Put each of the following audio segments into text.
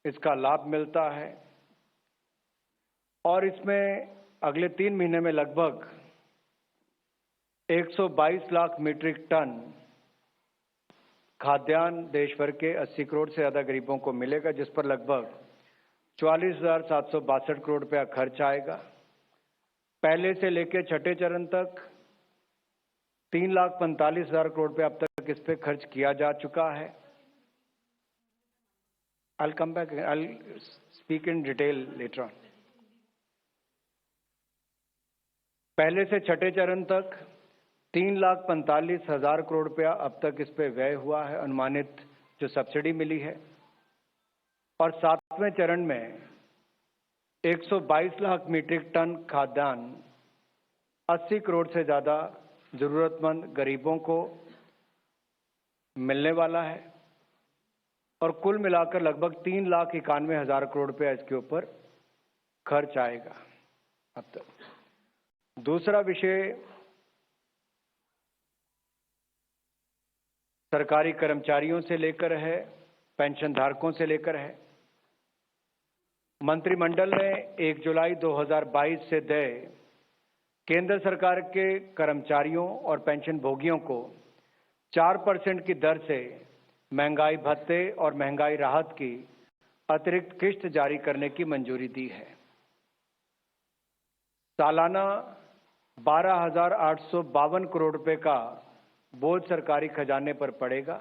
इसका लाभ मिलता है और इसमें अगले 3 महीने में लगभग 122 लाख मीट्रिक टन खाद्यान्न देश भर के 80 करोड़ से ज्यादा गरीबों को मिलेगा, जिस पर लगभग 44,762 करोड़ रुपया खर्च आएगा। पहले से लेकर छठे चरण तक 3,45,000 करोड़ रुपया अब तक इस पे खर्च किया जा चुका है। I'll come back. I'll speak in detail later on. पहले से छठे चरण तक 3,45,000 करोड़ रुपया अब तक इस पे व्यय हुआ है, अनुमानित जो सब्सिडी मिली है। और 7वें चरण में 122 लाख मीट्रिक टन खाद्यान्न 80 करोड़ से ज्यादा जरूरतमंद गरीबों को मिलने वाला है और कुल मिलाकर लगभग 3,91,000 करोड़ रुपया इसके ऊपर खर्च आएगा अब तक। दूसरा विषय सरकारी कर्मचारियों से लेकर है, पेंशन धारकों से लेकर है। मंत्रिमंडल ने 1 जुलाई 2022 से देय केंद्र सरकार के कर्मचारियों और पेंशन भोगियों को 4% की दर से महंगाई भत्ते और महंगाई राहत की अतिरिक्त किश्त जारी करने की मंजूरी दी है। सालाना 12,852 करोड़ रुपए का बोझ सरकारी खजाने पर पड़ेगा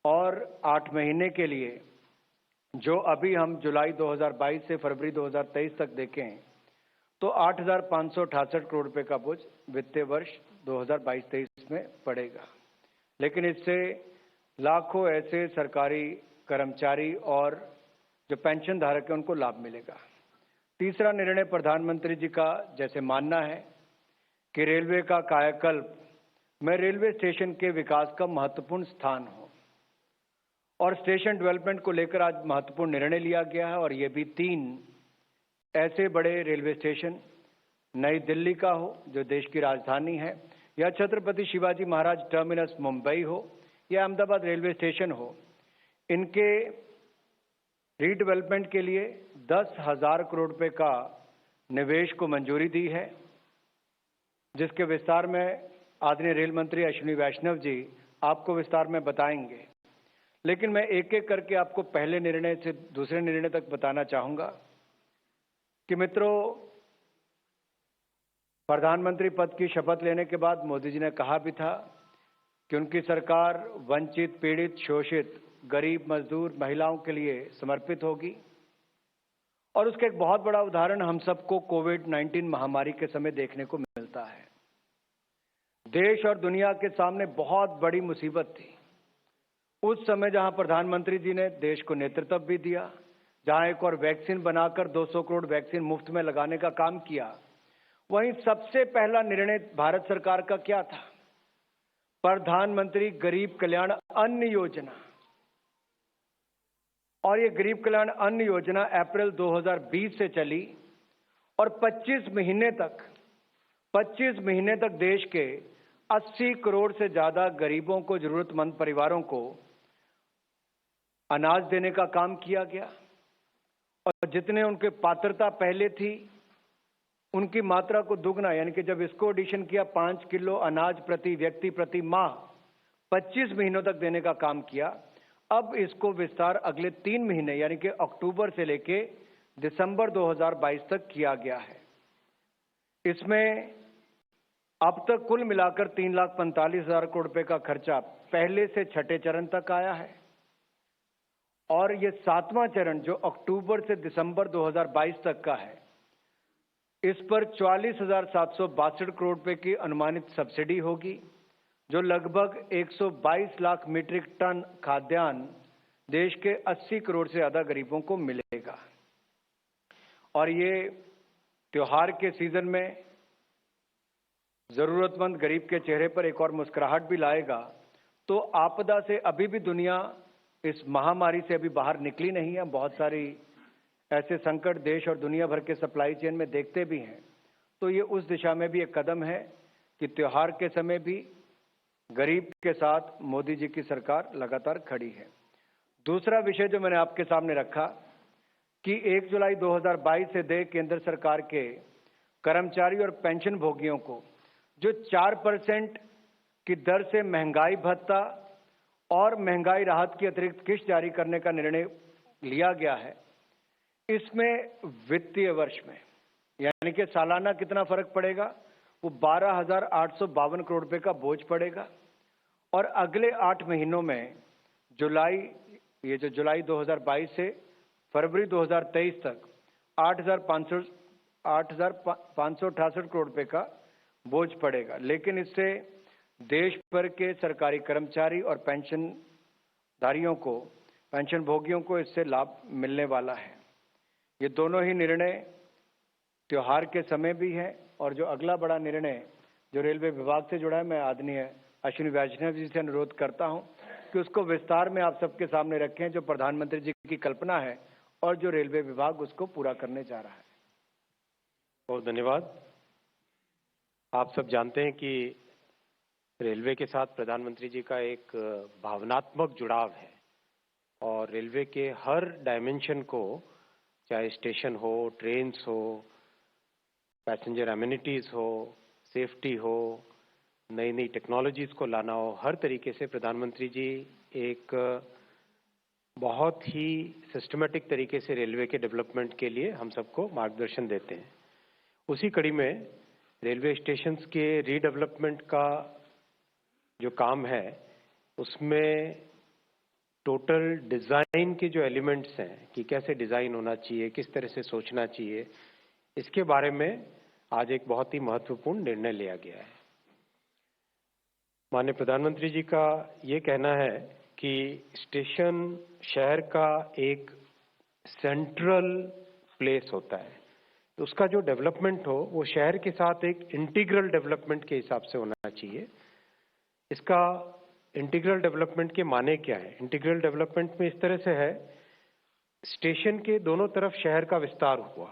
और 8 महीने के लिए, जो अभी हम जुलाई 2022 से फरवरी 2023 तक देखें तो 8,568 करोड़ रुपए का बोझ वित्तीय वर्ष 2022-23 में पड़ेगा। लेकिन इससे लाखों ऐसे सरकारी कर्मचारी और जो पेंशन धारक हैं उनको लाभ मिलेगा। तीसरा निर्णय प्रधानमंत्री जी का जैसे मानना है कि रेलवे का कायाकल्प में रेलवे स्टेशन के विकास का महत्वपूर्ण स्थान हो और स्टेशन डेवलपमेंट को लेकर आज महत्वपूर्ण निर्णय लिया गया है और ये भी 3 ऐसे बड़े रेलवे स्टेशन नई दिल्ली का हो जो देश की राजधानी है, या छत्रपति शिवाजी महाराज टर्मिनस मुंबई हो, या अहमदाबाद रेलवे स्टेशन हो। इनके रीडेवलपमेंट के लिए 10,000 करोड़ रुपए का निवेश को मंजूरी दी है, जिसके विस्तार में आदरणीय रेल मंत्री अश्विनी वैष्णव जी आपको विस्तार में बताएंगे। लेकिन मैं एक एक करके आपको पहले निर्णय से दूसरे निर्णय तक बताना चाहूंगा कि मित्रों, प्रधानमंत्री पद की शपथ लेने के बाद मोदी जी ने कहा भी था कि उनकी सरकार वंचित, पीड़ित, शोषित, गरीब, मजदूर, महिलाओं के लिए समर्पित होगी। और उसका एक बहुत बड़ा उदाहरण हम सबको कोविड-19 महामारी के समय देखने को मिलता है। देश और दुनिया के सामने बहुत बड़ी मुसीबत थी। उस समय जहां प्रधानमंत्री जी ने देश को नेतृत्व भी दिया, जहां एक और वैक्सीन बनाकर 200 करोड़ वैक्सीन मुफ्त में लगाने का काम किया, वहीं सबसे पहला निर्णय भारत सरकार का क्या था? प्रधानमंत्री गरीब कल्याण अन्न योजना। और ये गरीब कल्याण अन्न योजना अप्रैल 2020 से चली और 25 महीने तक देश के 80 करोड़ से ज्यादा गरीबों को, जरूरतमंद परिवारों को अनाज देने का काम किया गया और जितने उनके पात्रता पहले थी उनकी मात्रा को दुगना, यानी कि जब इसको एडिशन किया 5 किलो अनाज प्रति व्यक्ति प्रति माह 25 महीनों तक देने का काम किया। अब इसको विस्तार अगले 3 महीने यानी कि अक्टूबर से लेके दिसंबर 2022 तक किया गया है। इसमें अब तक कुल मिलाकर 3,45,000 करोड़ रुपए का खर्चा पहले से छठे चरण तक आया है और ये 7वां चरण जो अक्टूबर से दिसंबर 2022 तक का है, इस पर 44,762 करोड़ रुपए की अनुमानित सब्सिडी होगी, जो लगभग 122 लाख मीट्रिक टन खाद्यान्न देश के 80 करोड़ से ज्यादा गरीबों को मिलेगा। और ये त्योहार के सीजन में जरूरतमंद गरीब के चेहरे पर एक और मुस्कुराहट भी लाएगा। तो आपदा से अभी भी दुनिया इस महामारी से अभी बाहर निकली नहीं है। बहुत सारी ऐसे संकट देश और दुनिया भर के सप्लाई चेन में देखते भी हैं। तो ये उस दिशा में भी एक कदम है कि त्योहार के समय भी गरीब के साथ मोदी जी की सरकार लगातार खड़ी है। दूसरा विषय जो मैंने आपके सामने रखा कि 1 जुलाई 2022 से देय केंद्र सरकार के कर्मचारी और पेंशन भोगियों को जो 4% की दर से महंगाई भत्ता और महंगाई राहत की अतिरिक्त किस्त जारी करने का निर्णय लिया गया है, इसमें वित्तीय वर्ष में यानी कि सालाना कितना फर्क पड़ेगा, वो 12,852 करोड़ रुपए का बोझ पड़ेगा। और अगले 8 महीनों में जुलाई 2022 से फरवरी 2023 तक 8,568 करोड़ रुपए का बोझ पड़ेगा। लेकिन इससे देश भर के सरकारी कर्मचारी और पेंशनधारियों को, पेंशन भोगियों को इससे लाभ मिलने वाला है। ये दोनों ही निर्णय त्योहार के समय भी है और जो अगला बड़ा निर्णय जो रेलवे विभाग से जुड़ा है, मैं आदरणीय अश्विनी वैष्णव जी से अनुरोध करता हूं कि उसको विस्तार में आप सबके सामने रखें, जो प्रधानमंत्री जी की कल्पना है और जो रेलवे विभाग उसको पूरा करने जा रहा है। बहुत धन्यवाद। आप सब जानते हैं कि रेलवे के साथ प्रधानमंत्री जी का एक भावनात्मक जुड़ाव है और रेलवे के हर डायमेंशन को, चाहे स्टेशन हो, ट्रेन्स हो, पैसेंजर एमिनिटीज हो, सेफ्टी हो, नई नई टेक्नोलॉजीज को लाना हो, हर तरीके से प्रधानमंत्री जी एक बहुत ही सिस्टमेटिक तरीके से रेलवे के डेवलपमेंट के लिए हम सबको मार्गदर्शन देते हैं। उसी कड़ी में रेलवे स्टेशंस के रीडेवलपमेंट का जो काम है, उसमें टोटल डिज़ाइन के जो एलिमेंट्स हैं कि कैसे डिज़ाइन होना चाहिए, किस तरह से सोचना चाहिए, इसके बारे में आज एक बहुत ही महत्वपूर्ण निर्णय लिया गया है। माननीय प्रधानमंत्री जी का ये कहना है कि स्टेशन शहर का एक सेंट्रल प्लेस होता है, तो उसका जो डेवलपमेंट हो वो शहर के साथ एक इंटीग्रल डेवलपमेंट के हिसाब से होना चाहिए। इसका इंटीग्रल डेवलपमेंट के माने क्या है? इंटीग्रल डेवलपमेंट में इस तरह से है, स्टेशन के दोनों तरफ शहर का विस्तार हुआ।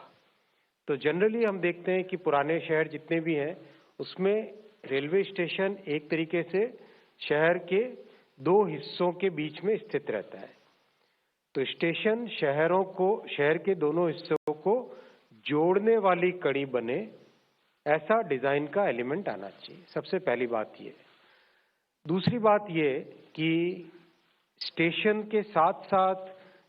तो जनरली हम देखते हैं कि पुराने शहर जितने भी हैं उसमें रेलवे स्टेशन एक तरीके से शहर के 2 हिस्सों के बीच में स्थित रहता है। तो स्टेशन शहर के दोनों हिस्सों को जोड़ने वाली कड़ी बने, ऐसा डिजाइन का एलिमेंट आना चाहिए। सबसे पहली बात ये। दूसरी बात ये कि स्टेशन के साथ साथ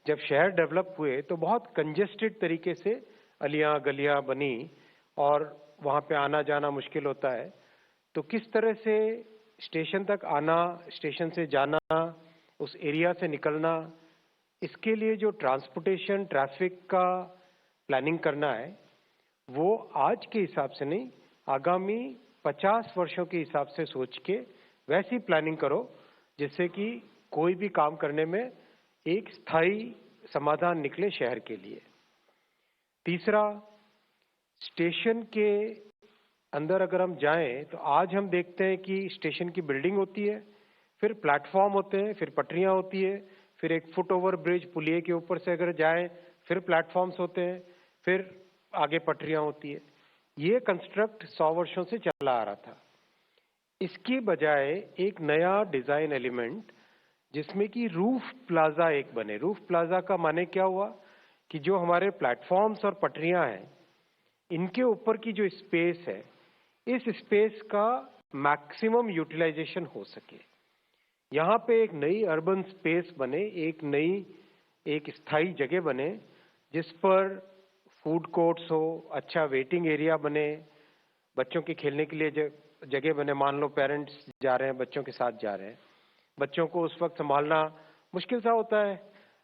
जब शहर डेवलप हुए तो बहुत कंजेस्टेड तरीके से अलियां गलियां बनी और वहां पे आना जाना मुश्किल होता है। तो किस तरह से स्टेशन तक आना, स्टेशन से जाना, उस एरिया से निकलना, इसके लिए जो ट्रांसपोर्टेशन ट्रैफिक का प्लानिंग करना है वो आज के हिसाब से नहीं, आगामी 50 वर्षों के हिसाब से सोच के वैसी प्लानिंग करो जिससे कि कोई भी काम करने में एक स्थायी समाधान निकले शहर के लिए। तीसरा, स्टेशन के अंदर अगर हम जाएं तो आज हम देखते हैं कि स्टेशन की बिल्डिंग होती है, फिर प्लेटफॉर्म होते हैं, फिर पटरियां होती है, फिर एक फुट ओवर ब्रिज पुलिये के ऊपर से अगर जाएं फिर प्लेटफॉर्म्स होते हैं, फिर आगे पटरियां होती है। ये कंस्ट्रक्ट 100 वर्षों से चला आ रहा था। इसकी बजाय एक नया डिजाइन एलिमेंट जिसमें कि रूफ प्लाजा एक बने। रूफ प्लाजा का माने क्या हुआ कि जो हमारे प्लेटफॉर्म्स और पटरियां हैं इनके ऊपर की जो स्पेस है, इस स्पेस का मैक्सिमम यूटिलाइजेशन हो सके। यहाँ पे एक नई अर्बन स्पेस बने, एक स्थायी जगह बने जिस पर फूड कोर्ट्स हो, अच्छा वेटिंग एरिया बने, बच्चों के खेलने के लिए जगह बने। मान लो पेरेंट्स जा रहे हैं, बच्चों के साथ जा रहे हैं, बच्चों को उस वक्त संभालना मुश्किल सा होता है।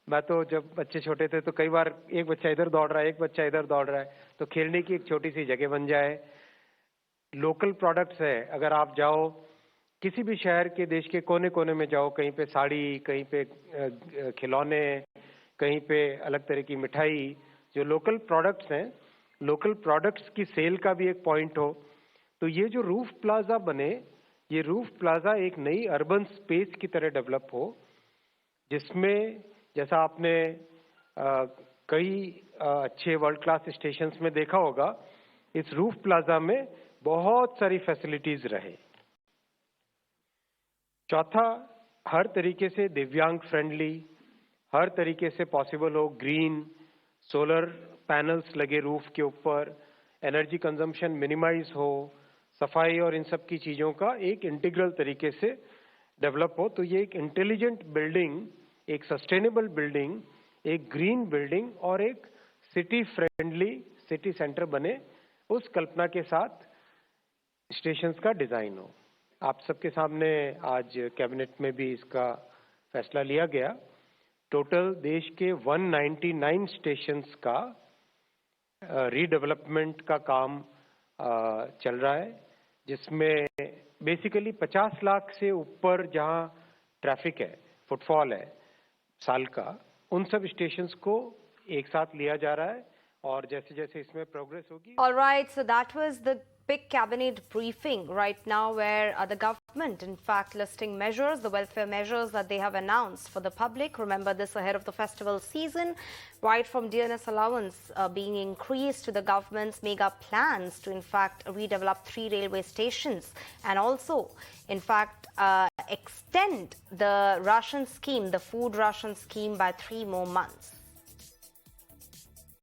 मैं तो जब बच्चे छोटे थे तो कई बार एक बच्चा इधर दौड़ रहा है, एक बच्चा इधर दौड़ रहा है, तो खेलने की एक छोटी सी जगह बन जाए। लोकल प्रोडक्ट्स है, अगर आप जाओ किसी भी शहर के, देश के कोने कोने में जाओ, कहीं पे साड़ी, कहीं पे खिलौने, कहीं पे अलग तरह की मिठाई, जो लोकल प्रोडक्ट्स हैं, लोकल प्रोडक्ट्स की सेल का भी एक पॉइंट हो। तो ये जो रूफ प्लाजा बने, ये रूफ प्लाजा एक नई अर्बन स्पेस की तरह डेवलप हो, जिसमें जैसा आपने कई अच्छे वर्ल्ड क्लास स्टेशंस में देखा होगा, इस रूफ प्लाजा में बहुत सारी फैसिलिटीज रहे। चौथा, हर तरीके से दिव्यांग फ्रेंडली, हर तरीके से पॉसिबल हो, ग्रीन सोलर पैनल्स लगे रूफ के ऊपर, एनर्जी कंजम्पशन मिनिमाइज हो, सफाई और इन सब की चीज़ों का एक इंटीग्रल तरीके से डेवलप हो। तो ये एक इंटेलिजेंट बिल्डिंग, एक सस्टेनेबल बिल्डिंग, एक ग्रीन बिल्डिंग और एक सिटी फ्रेंडली सिटी सेंटर बने, उस कल्पना के साथ स्टेशंस का डिजाइन हो। आप सबके सामने आज कैबिनेट में भी इसका फैसला लिया गया। टोटल देश के 199 स्टेशंस का रीडेवलपमेंट का काम चल रहा है, जिसमें बेसिकली 50 लाख से ऊपर जहां ट्रैफिक है, फुटफॉल है साल का, उन सब स्टेशंस को एक साथ लिया जा रहा है और जैसे जैसे इसमें प्रोग्रेस होगी। All right, so that was the big cabinet briefing right now where the government in fact listing measures, the welfare measures that they have announced for the public. Remember this ahead of the festival season, right from DNS allowance being increased to the government's mega plans to in fact redevelop 3 railway stations and also in fact extend the ration scheme, the food ration scheme by 3 more months.